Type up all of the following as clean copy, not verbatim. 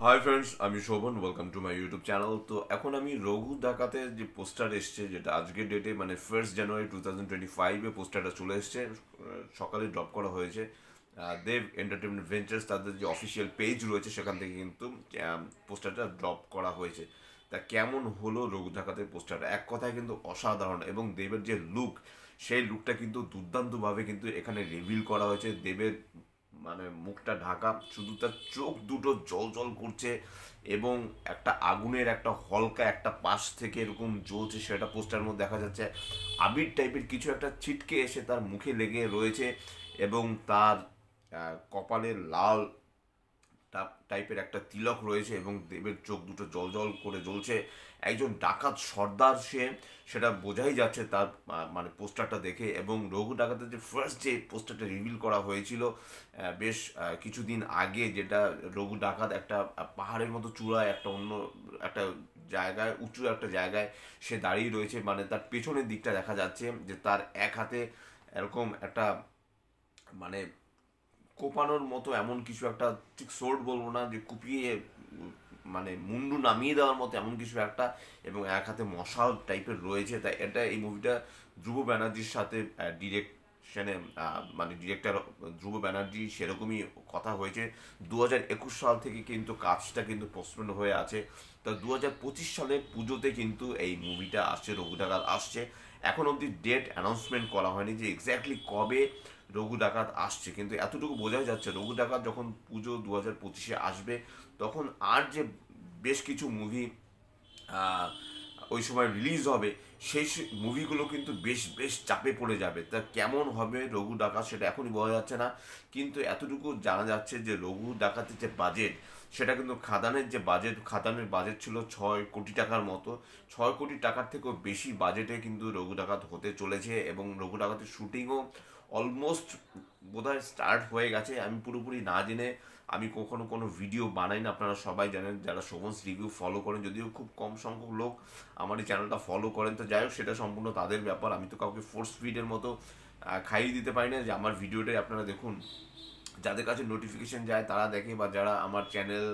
High friends, আমি Shovan. Welcome to my YouTube channel. তো এখন আমি রঘু ডাকাতের যে পোস্টার এসছে, যেটা আজকের ডেটে মানে 1 জানুয়ারি 2025-এ পোস্টারটা চলে এসছে, সকালে ড্রপ করা হয়েছে। দেব এন্টারটেনমেন্ট ভেঞ্চার্স তাদের যে অফিসিয়াল পেজ রয়েছে সেখান থেকে কিন্তু পোস্টারটা ড্রপ করা হয়েছে। তা কেমন হলো রঘু ডাকাতের পোস্টারটা? এক কথায় কিন্তু অসাধারণ, এবং দেবের যে লুক, সেই লুকটা কিন্তু দুর্দান্তভাবে কিন্তু এখানে রিভিল করা হয়েছে। দেবের মানে মুখটা ঢাকা, শুধু তার চোখ দুটো জল জল করছে, এবং একটা আগুনের একটা হলকা একটা পাশ থেকে এরকম জ্বলছে, সেটা পোস্টার মধ্যে দেখা যাচ্ছে। আবির টাইপের কিছু একটা ছিটকে এসে তার মুখে লেগে রয়েছে, এবং তার কপালে লাল টাইপের একটা তিলক রয়েছে, এবং দেবের চোখ দুটো জল জল করে জ্বলছে। একজন ডাকাত সর্দার সে, সেটা বোঝাই যাচ্ছে তার মানে পোস্টারটা দেখে। এবং রঘু ডাকাতের যে ফার্স্ট যে পোস্টারটা রিভিল করা হয়েছিল বেশ কিছুদিন আগে, যেটা রঘু ডাকাত একটা পাহাড়ের মতো চূড়ায় একটা অন্য একটা জায়গায়, উঁচু একটা জায়গায় সে দাঁড়িয়ে রয়েছে, মানে তার পেছনের দিকটা দেখা যাচ্ছে যে তার এক হাতে এরকম একটা মানে কোপানোর মতো এমন কিছু একটা, ঠিক সোর্ড বলবো না, যে কুপিয়ে মানে মুন্ডু নামিয়ে দেওয়ার মতো এমন কিছু একটা, এবং এক হাতে মশাল টাইপের রয়েছে। তাই এটা, এই মুভিটা ধ্রুব ব্যানার্জির সাথে ডিরেকশনে, মানে ডিরেক্টর ধ্রুব ব্যানার্জি, সেরকমই কথা হয়েছে। 2021 সাল থেকে কিন্তু কাজটা কিন্তু পোস্টপোন হয়ে আছে। তো 2025 সালে পুজোতে কিন্তু এই মুভিটা আসছে, রঘু ডাকাত আসছে। এখন অবধি ডেট অ্যানাউন্সমেন্ট করা হয়নি যে এক্স্যাক্টলি কবে রঘু ডাকাত আসছে, কিন্তু এতটুকু বোঝাই যাচ্ছে রঘু ডাকাত যখন পুজো 2025-এ আসবে, তখন আর যে বেশ কিছু মুভি ওই সময় রিলিজ হবে, সেই মুভিগুলো কিন্তু বেশ বেশ চাপে পড়ে যাবে। তা কেমন হবে রঘু ডাকাত সেটা এখনই বোঝা যাচ্ছে না, কিন্তু এতটুকু জানা যাচ্ছে যে রঘু ডাকাতের যে বাজেট, সেটা কিন্তু খাদানের বাজেট ছিল 6 কোটি টাকার মতো। 6 কোটি টাকার থেকেও বেশি বাজেটে কিন্তু রঘু ডাকাত হতে চলেছে, এবং রঘু ডাকাতের শুটিংও অলমোস্ট বোধহয় স্টার্ট হয়ে গেছে। আমি পুরোপুরি না জেনে আমি কখনো কোনো ভিডিও বানাই না, আপনারা সবাই জানেন যারা শোভনস রিভিউ ফলো করেন, যদিও খুব কম সংখ্যক লোক আমার এই চ্যানেলটা ফলো করেন। তো যাই হোক, সেটা সম্পূর্ণ তাদের ব্যাপার। আমি তো কাউকে ফোর্স ফিডের মতো খাইয়ে দিতে পারি না যে আমার ভিডিওটাই আপনারা দেখুন। যাদের কাছে নোটিফিকেশন যায় তারা দেখে, বা যারা আমার চ্যানেল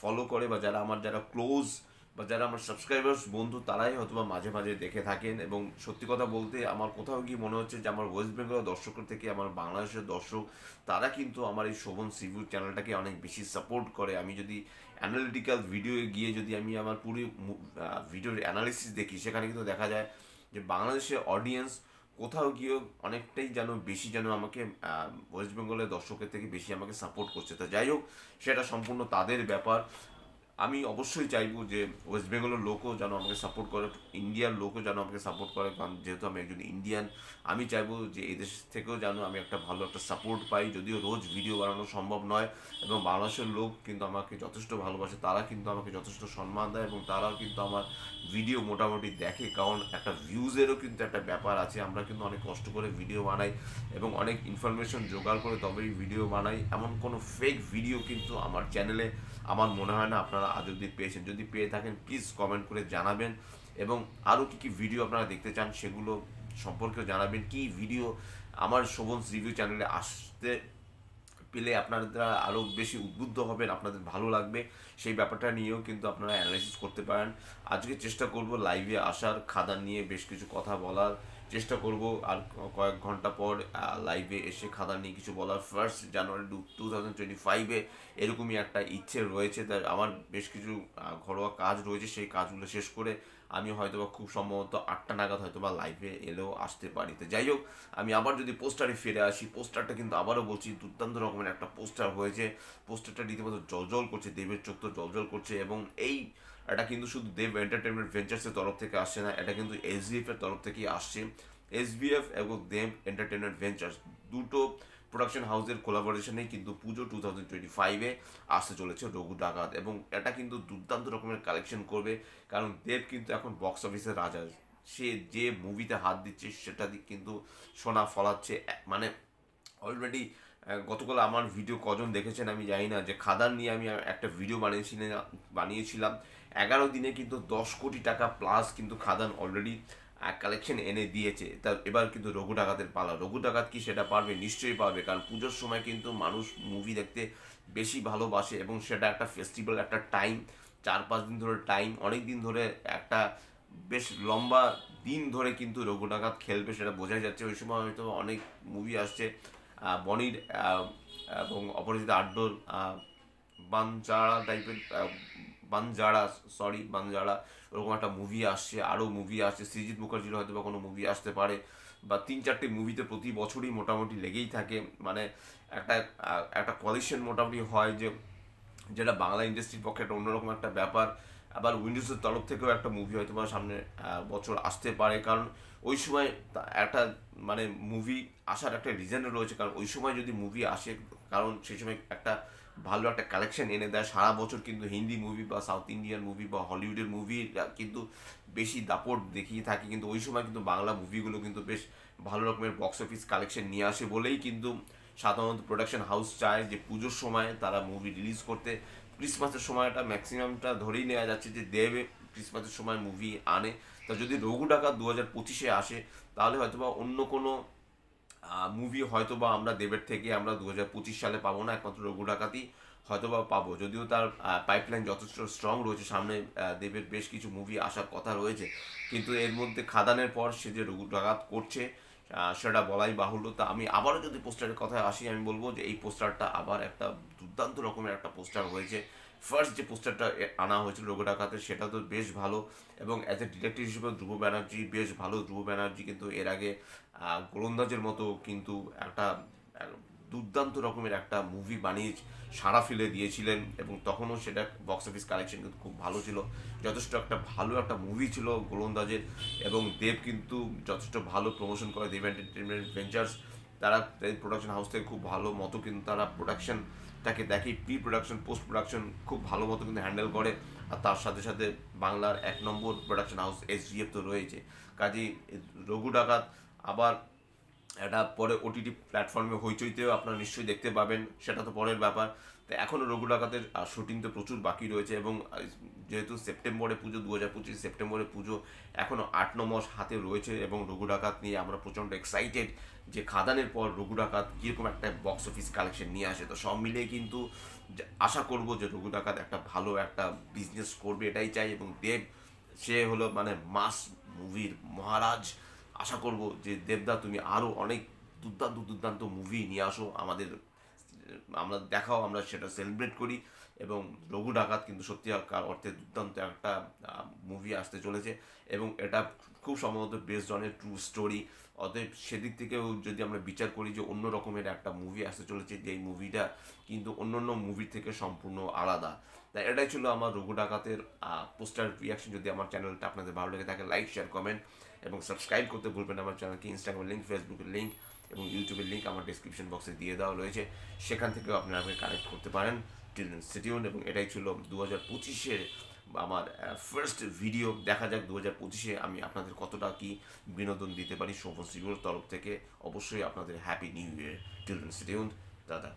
ফলো করে, বা যারা ক্লোজ, বা যারা আমার সাবস্ক্রাইবার্স বন্ধু, তারাই হয়তো বা মাঝে মাঝে দেখে থাকেন। এবং সত্যি কথা বলতে আমার কোথাও গিয়ে মনে হচ্ছে যে আমার ওয়েস্ট বেঙ্গলের দর্শকের থেকে আমার বাংলাদেশের দর্শক, তারা কিন্তু আমার এই শোভন সিভিউ চ্যানেলটাকে অনেক বেশি সাপোর্ট করে। আমি যদি অ্যানালিটিক্যাল ভিডিও গিয়ে যদি আমি আমার পুরো ভিডিওর অ্যানালিসিস দেখি, সেখানে কিন্তু দেখা যায় যে বাংলাদেশের অডিয়েন্স কোথাও গিয়ে অনেকটাই যেন বেশি যেন আমাকে ওয়েস্ট বেঙ্গলের দর্শকের থেকে বেশি আমাকে সাপোর্ট করছে। তো যাই হোক, সেটা সম্পূর্ণ তাদের ব্যাপার। আমি অবশ্যই চাইবো যে ওয়েস্ট বেঙ্গলের লোকও যেন আমাকে সাপোর্ট করে, ইন্ডিয়ার লোকও যেন আমাকে সাপোর্ট করে, কারণ যেহেতু আমি একজন ইন্ডিয়ান, আমি চাইবো যে এই দেশ থেকেও যেন আমি একটা ভালো একটা সাপোর্ট পাই। যদিও রোজ ভিডিও বানানো সম্ভব নয়, এবং বাংলাদেশের লোক কিন্তু আমাকে যথেষ্ট ভালোবাসে, তারা কিন্তু আমাকে যথেষ্ট সম্মান দেয়, এবং তারাও কিন্তু আমার ভিডিও মোটামুটি দেখে, কারণ একটা ভিউজেরও কিন্তু একটা ব্যাপার আছে। আমরা কিন্তু অনেক কষ্ট করে ভিডিও বানাই, এবং অনেক ইনফরমেশন জোগাড় করে তবেই ভিডিও বানাই। এমন কোনো ফেক ভিডিও কিন্তু আমার চ্যানেলে আমার মনে হয় না আপনারা আজ অব্দি পেয়েছেন। যদি পেয়ে থাকেন প্লিজ কমেন্ট করে জানাবেন, এবং আরও কী কী ভিডিও আপনারা দেখতে চান সেগুলো সম্পর্কেও জানাবেন। কি ভিডিও আমার শোভনস রিভিউ চ্যানেলে আসতে পেলে আপনারা আরও বেশি উদ্বুদ্ধ হবেন, আপনাদের ভালো লাগবে, সেই ব্যাপারটা নিয়েও কিন্তু আপনারা অ্যানালাইসিস করতে পারেন। আজকে চেষ্টা করব লাইভে আসার, খাদান নিয়ে বেশ কিছু কথা বলার চেষ্টা করব। আর কয়েক ঘন্টা পর লাইভে এসে খাদান নিয়ে কিছু বলার। 1 জানুয়ারি 2025-এ এরকমই একটা ইচ্ছে রয়েছে। তাই আমার বেশ কিছু ঘরোয়া কাজ রয়েছে, সেই কাজগুলো শেষ করে আমি হয়তোবা খুব সম্ভবত 8টা নাগাদ হয়তোবা লাইভে এলেও আসতে পারি। তো যাই হোক, আমি আবার যদি পোস্টারে ফিরে আসি, পোস্টারটা কিন্তু আবারও বলছি দুর্দান্ত রকমের একটা পোস্টার হয়েছে। পোস্টারটা রীতিমতো জলজল করছে, দেবের চোখ তো জলজল করছে। এবং এটা কিন্তু শুধু দেব এন্টারটেনমেন্ট ভেঞ্চার্সের তরফ থেকে আসছে না, এটা কিন্তু এসবিএফ এর তরফ থেকেই আসছে। এসবিএফ এবং দেব এন্টারটেনমেন্ট ভেঞ্চার্স দুটো প্রোডাকশন হাউসের কোলাবোরেশনেই কিন্তু পুজো 2025-এ আসতে চলেছে রঘু ডাকাত, এবং এটা কিন্তু দুর্দান্ত রকমের কালেকশন করবে, কারণ দেব কিন্তু এখন বক্স অফিসের রাজা। সে যে মুভিতে হাত দিচ্ছে সেটা কিন্তু সোনা ফলাচ্ছে। মানে অলরেডি গতকাল আমার ভিডিও কজন দেখেছেন আমি জানি না, যে খাদান নিয়ে আমি একটা ভিডিও বানিয়েছিলাম 11 দিনে কিন্তু 10 কোটি টাকা প্লাস কিন্তু খাদান অলরেডি কালেকশন এনে দিয়েছে। তা এবার কিন্তু রঘু ডাকাতের পালা। রঘু ডাকাত কি সেটা পারবে? নিশ্চয়ই পারবে, কারণ পুজোর সময় কিন্তু মানুষ মুভি দেখতে বেশি ভালোবাসে এবং সেটা একটা ফেস্টিভ্যাল, একটা টাইম, 4-5 দিন ধরে টাইম, অনেক দিন ধরে একটা বেশ লম্বা দিন ধরে কিন্তু রঘু ডাকাত খেলবে সেটা বোঝাই যাচ্ছে। ওই সময় হয়তো অনেক মুভি আসছে, বনির এবং অপরাজিতা আড্ডর বানজারা টাইপের, বানজারা, সরি বানজারা, ওরকম একটা মুভি আসছে, আরও মুভি আসছে, সৃজিত মুখার্জির হয়তো বা কোনো মুভি আসতে পারে, বা 3-4টে মুভিতে প্রতি বছরই মোটামুটি লেগেই থাকে। মানে একটা একটা কোয়ালিশন মোটামুটি হয়, যে যেটা বাংলা ইন্ডাস্ট্রির পক্ষে একটা অন্যরকম একটা ব্যাপার। আবার উইন্ডোজের তরফ থেকেও একটা মুভি হয়তো বা সামনে বছর আসতে পারে, কারণ ওই সময় একটা মানে মুভি আসার একটা রিজন রয়েছে, কারণ ওই সময় যদি মুভি আসে, কারণ সেই সময় একটা ভালো একটা কালেকশন এনে দেয়। সারা বছর কিন্তু হিন্দি মুভি বা সাউথ ইন্ডিয়ান মুভি বা হলিউডের মুভি কিন্তু বেশি দাপট দেখিয়ে থাকে, কিন্তু ওই সময় কিন্তু বাংলা মুভিগুলো কিন্তু বেশ ভালো রকমের বক্স অফিস কালেকশন নিয়ে আসে বলেই কিন্তু সাধারণত প্রোডাকশন হাউস চায় যে পুজোর সময় তারা মুভি রিলিজ করতে। ক্রিসমাসের সময়টা ম্যাক্সিমামটা ধরেই নেওয়া যাচ্ছে যে দেবে ক্রিসমাসের সময় মুভি আনে। তা যদি রঘু ডাকাত 2025-এ আসে, তাহলে হয়তোবা অন্য কোনো মুভি হয়তোবা আমরা দেবের থেকে আমরা 2025 সালে পাবো না, একমাত্র রঘু ডাকাতই হয়তোবা পাবো। যদিও তার পাইপলাইন যথেষ্ট স্ট্রং রয়েছে, সামনে দেবের বেশ কিছু মুভি আসার কথা রয়েছে, কিন্তু এর মধ্যে খাদানের পর সে যে রঘু ডাকাত করছে সেটা বলাই বাহুল্য। তা আমি আবারও যদি পোস্টারের কথায় আসি, আমি বলবো যে এই পোস্টারটা আবার একটা দুর্দান্ত রকমের একটা পোস্টার হয়েছে। ফার্স্ট যে পোস্টারটা আনা হয়েছিল রঘু ডাকাতের, সেটা তো বেশ ভালো, এবং অ্যাজ এ ডিরেক্টর হিসেবে ধ্রুব ব্যানার্জি বেশ ভালো। ধ্রুব ব্যানার্জি কিন্তু এর আগে গোলন্দাজের মতো কিন্তু একটা দুর্দান্ত রকমের একটা মুভি বানিয়ে সাড়া ফেলে দিয়েছিলেন, এবং তখনও সেটা বক্স অফিস কালেকশন কিন্তু খুব ভালো ছিল। যথেষ্ট একটা ভালো একটা মুভি ছিল গোলন্দাজের, এবং দেব কিন্তু যথেষ্ট ভালো প্রমোশন করে। দেব এন্টারটেনমেন্ট ভেঞ্চার্স, তারা প্রোডাকশন হাউস থেকে খুব ভালো মতো কিন্তু তারা প্রোডাকশনটাকে দেখে, প্রি প্রোডাকশন পোস্ট প্রোডাকশন খুব ভালো মতো কিন্তু হ্যান্ডেল করে। আর তার সাথে সাথে বাংলার 1 নম্বর প্রোডাকশন হাউস এসডিএফ তো রয়েছে। কাজেই রঘু ডাকাত আবার এটা পরে ওটিটি প্ল্যাটফর্মে হইচইতেও আপনারা নিশ্চয়ই দেখতে পাবেন, সেটা তো পরের ব্যাপার। তো এখনও রঘু ডাকাতের শুটিং তো প্রচুর বাকি রয়েছে, এবং যেহেতু সেপ্টেম্বরে পুজো, 2025 সেপ্টেম্বরে পুজো, এখনও 8-9 মাস হাতে রয়েছে, এবং রঘু ডাকাত নিয়ে আমরা প্রচণ্ড এক্সাইটেড যে খাদানের পর রঘু ডাকাত কীরকম একটা বক্স অফিস কালেকশন নিয়ে আসে। তো সব মিলিয়ে কিন্তু আশা করব যে রঘু ডাকাত একটা ভালো একটা বিজনেস করবে, এটাই চাই। এবং দেব, সে হলো মানে মাস মুভির মহারাজ। আশা করব যে দেবদা তুমি আরও অনেক দুর্দান্ত দুর্দান্ত মুভি নিয়ে আসো আমাদের, আমরা দেখাও, আমরা সেটা সেলিব্রেট করি। এবং রঘু ডাকাত কিন্তু সত্যিকার অর্থে দুর্দান্ত একটা মুভি আসতে চলেছে, এবং এটা খুব সম্ভবত based on a true story. অতএব সেদিক থেকেও যদি আমরা বিচার করি যে অন্য রকমের একটা মুভি আসতে চলেছে, যে এই মুভিটা কিন্তু অন্য অন্য মুভির থেকে সম্পূর্ণ আলাদা। তাই এটাই ছিল আমার রঘু ডাকাতের পোস্টার রিয়াকশন। যদি আমার চ্যানেলটা আপনাদের ভালো লেগে থাকে, লাইক, শেয়ার, কমেন্ট এবং সাবস্ক্রাইব করতে ভুলবেন আমার চ্যানেলকে। ইনস্টাগ্রামের লিঙ্ক, ফেসবুকের লিঙ্ক এবং ইউটিউবের লিঙ্ক আমার ডিসক্রিপশন বক্সে দিয়ে দেওয়া রয়েছে, সেখান থেকেও আপনারা আমাকে কানেক্ট করতে পারেন। Stay tuned. এবং এটাই ছিল 2025-এর আমার ফার্স্ট ভিডিও। দেখা যাক 2025-এ আমি আপনাদের কতটা কি বিনোদন দিতে পারি শোভন স্টুডিওর তরফ থেকে। অবশ্যই আপনাদের happy new year. Stay tuned, দাদা।